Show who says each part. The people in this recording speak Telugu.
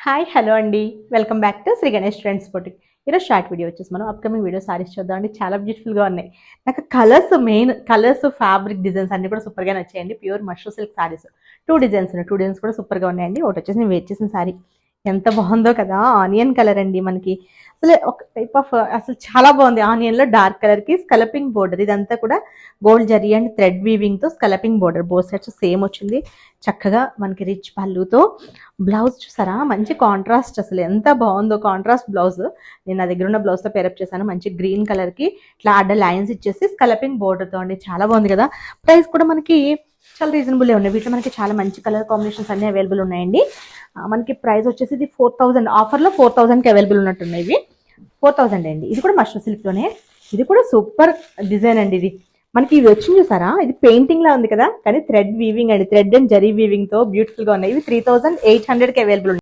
Speaker 1: హాయ్ హలో అండి, welcome back to Sri Ganesh Trends Boutique. ఈరోజు షార్ట్ వీడియో వచ్చేసి మనం అప్కమింగ్ వీడియో సారీస్ చూద్దాం అండి. చాలా బ్యూటిఫుల్గా ఉన్నాయి. నాకు మెయిన్ కలర్స్ ఫ్యాబ్రిక్ డిజైన్స్ అన్ని కూడా సూపర్గా నచ్చాయండి. Pure mashru silk sarees two designs కూడా సూపర్గా ఉన్నాయండి. ఒకటి వచ్చేసి నేను వేర్ చేసిన సారీ ఎంత బాగుందో కదా, ఆనియన్ కలర్ అండి. మనకి అసలు ఒక టైప్ ఆఫ్ అసలు చాలా బాగుంది. ఆనియన్ లో డార్క్ కలర్ కి స్కలపింగ్ బోర్డర్, ఇదంతా కూడా gold zari and thread weaving తో స్కలపింగ్ బోర్డర్, బోత్ సైడ్స్ సేమ్ వచ్చింది. చక్కగా మనకి రిచ్ పళ్ళుతో బ్లౌజ్ చూసారా, మంచి కాంట్రాస్ట్, అసలు ఎంత బాగుందో కాంట్రాస్ట్ బ్లౌజ్. నేను నా దగ్గర ఉన్న బ్లౌజ్ తో పేరప్ చేశాను. మంచి గ్రీన్ కలర్ కి ఇట్లా అడ్డ లైన్స్ ఇచ్చేసి స్కలపింగ్ బోర్డర్ తో అండి. చాలా బాగుంది కదా. ప్రైస్ కూడా మనకి చాలా రీజనబుల్ ఉన్నాయి. వీటిలో మనకి చాలా మంచి కలర్ కాంబినేషన్స్ అన్ని అవైలబుల్ ఉన్నాయండి. మనకి ప్రైస్ వచ్చేసి ఇది 4000 ఆఫర్లో 4000కి అవైలబుల్ ఉన్నట్టున్నాయి. ఇవి 4000 అండి. ఇది కూడా మష్రూ సిల్క్ లోనే, ఇది కూడా సూపర్ డిజైన్ అండి. ఇది మనకి ఇది వచ్చింది చూసారా, ఇది పెయింటింగ్ లా ఉంది కదా, కానీ థ్రెడ్ వీవింగ్ అండి, థ్రెడ్ అండ్ జరీ వీవింగ్ తో బ్యూటిఫుల్ గా ఉన్నాయి. ఇవి 3800కి అవైలబుల్ ఉన్నాయి.